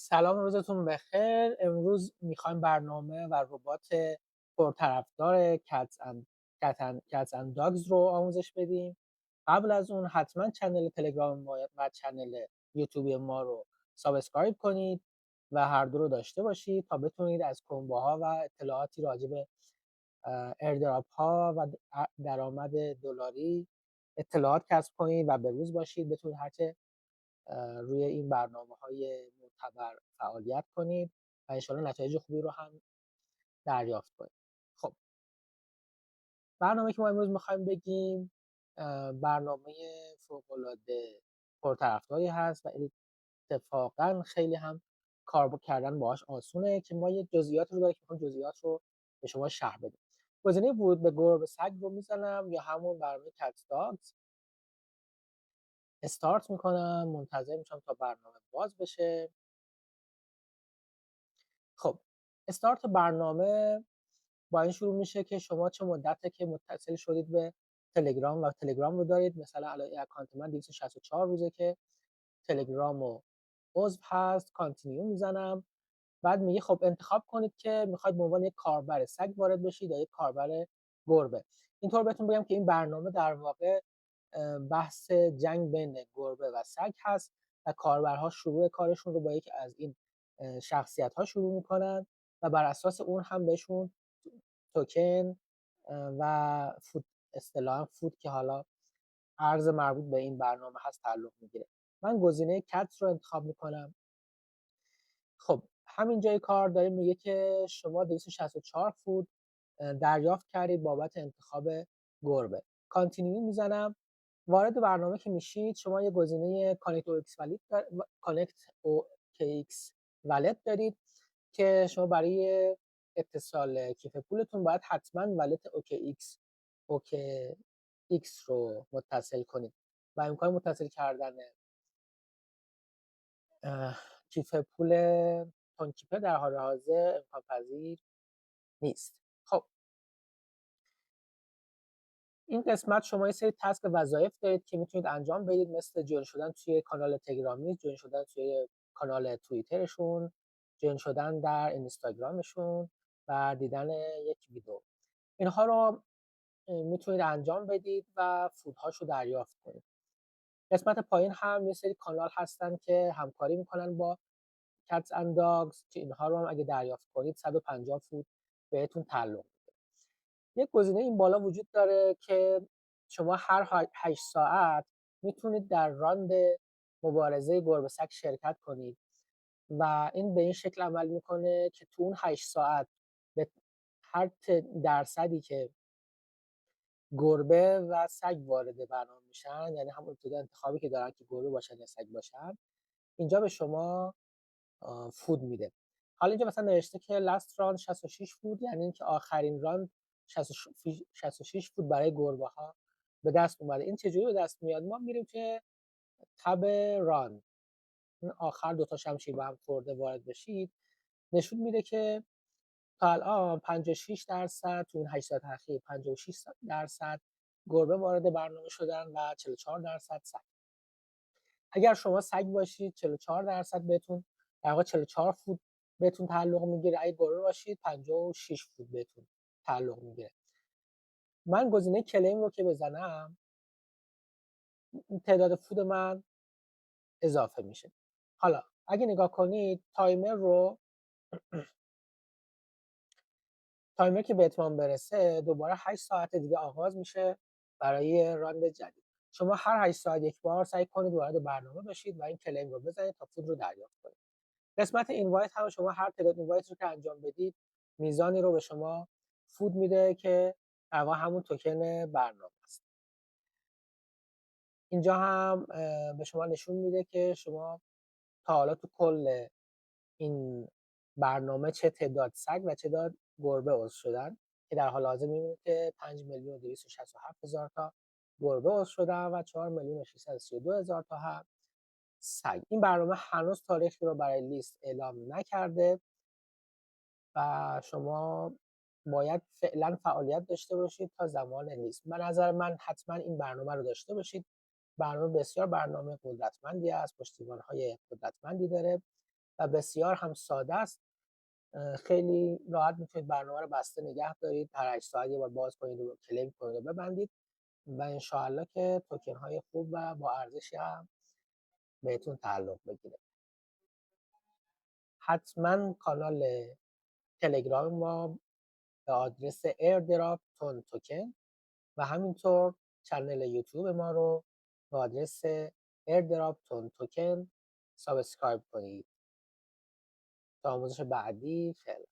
سلام، روزتون بخیر. امروز میخوایم برنامه و ربات پرطرفدار کتس اند داگز رو آموزش بدیم. قبل از اون حتما چنل تلگرام ما و چنل یوتیوب ما رو سابسکرایب کنید و هر دو رو داشته باشید تا بتونید از کنبه و اطلاعاتی راجع به ایردراپ ها و درآمد دلاری اطلاعات کسب کنید و به روز باشید، بتونید هرچه روی این برنامه‌های معتبر فعالیت کنید و انشالله نتایج خوبی رو هم دریافت کنید. خب، برنامه که ما امروز میخوایم بگیم برنامه فوق‌العاده پرطرفداری هست و اتفاقا خیلی هم کار کردن باهاش آسونه که ما یه جزئیات رو داریم که میخوایم جزئیات رو به شما شرح بدیم. گزینه ورود به گربه سگ رو میزنم یا همون برنامه کت داگز استارت میکنم، منتظر میشم تا برنامه باز بشه. خب، استارت برنامه با این شروع میشه که شما چه مدته که متصل شدید به تلگرام و تلگرام رو دارید. مثلا الان اکانت من 264 روزه که تلگرام و عضو هست. کانتینیو میزنم. بعد میگه خب انتخاب کنید که میخواید به عنوان یک کاربر سگ وارد بشید یا یک کاربر گربه. اینطور بهتون بگم که این برنامه در واقع بحث جنگ بین گربه و سگ هست و کاربرها شروع کارشون رو با یکی از این شخصیت ها شروع میکنن و بر اساس اون هم بهشون توکن و فود، اصطلاحا فود که حالا ارز مربوط به این برنامه هست، تعلق میگیره. من گزینه کت رو انتخاب میکنم. خب، همین جای کار داره میگه که شما 264 فود دریافت کردید بابت انتخاب گربه. کانتینیو میزنم. وارد برنامه که میشید شما یه گزینه کانکت او ایکس والت دارید که شما برای اتصال کیف پولتون باید حتما والت اوکی ایکس رو متصل کنید و امکان متصل کردن کیف پول تونکیپه در حال حاضر امکان پذیر نیست. خب، این قسمت شما یه سری تسک وظایف دارید که میتونید انجام بدید، مثل جوین شدن توی کانال تلگرامی، جوین شدن توی کانال توییترشون، جوین شدن در اینستاگرامشون و دیدن یک ویدیو. اینها رو میتونید انجام بدید و فودهاش رو دریافت کنید. قسمت پایین هم یه سری کانال هستن که همکاری میکنن با کتس اند داگز که اینها رو هم اگه دریافت کنید 150 فود بهتون تعلق میده. یک گزینه این بالا وجود داره که شما هر 8 ساعت میتونید در راند مبارزه گربه سگ شرکت کنید و این به این شکل عمل میکنه که تو اون 8 ساعت به هر درصدی که گربه و سگ وارد برنامه میشن، یعنی همون ابتدا انتخابی که دارن که گربه باشن یا سگ باشن، اینجا به شما فود میده. حالا اینجا مثلا نوشته که لاست راند 66 فود، یعنی اینکه آخرین راند 66 فود برای گربه ها به دست اومده. این چجوری به دست میاد؟ ما میریم که تب ران، این آخر دوتا شمشیر با هم خورده وارد بشید، نشون میده که تا الان 56% تو این 8 ساعت اخیر 56% گربه وارد برنامه شدن و 44% سگ. اگر شما سگ باشید 44% بهتون، در واقع 44 فود بهتون تعلق میگیره. اگه گربه باشید 56 فود بهتون تعلق میگیره. من گزینه کلیم رو که بزنم تعداد فود من اضافه میشه. حالا اگه نگاه کنید تایمر که به اتمام برسه دوباره 8 ساعت دیگه آغاز میشه برای راند جدید. شما هر 8 ساعت یک بار سعی کنید وارد برنامه بشید و این کلیم رو بزنید تا فود رو دریافت کنید. قسمت اینوایت هم شما هر تعداد اینوایت رو که انجام بدید میزانی رو به شما فود میده که در واقع همون توکن برنامه است. اینجا هم به شما نشون میده که شما تا حالا تو کل این برنامه چه تعداد سگ و چه تعداد گربه عضو شدن، که در حال حاضر می‌بینید که 5,267,000 تا گربه عضو شدن و 4,632,000 تا هم سگ. این برنامه هنوز تاریخی رو برای لیست اعلام نکرده و شما باید فعلا فعالیت داشته باشید تا زمان لیست. به نظر من حتما این برنامه رو داشته باشید. برنامه بسیار برنامه قدرتمندی است، پشتیبان‌های قدرتمندی داره و بسیار هم ساده است. خیلی راحت میتونید برنامه رو بسته نگه دارید، هر 8 ساعت یه بار باز کنید و کلیم کنید و ببندید و انشاءالله که توکن های خوب و با ارزشی هم بهتون تعلق بگیره. حتما کانال تلگرام ما به آدرس ایردراپ تون توکن و همینطور چنل یوتیوب ما رو به آدرس ایردراپ تون توکن سابسکرایب کنید. تا آموزش بعدی فعلا.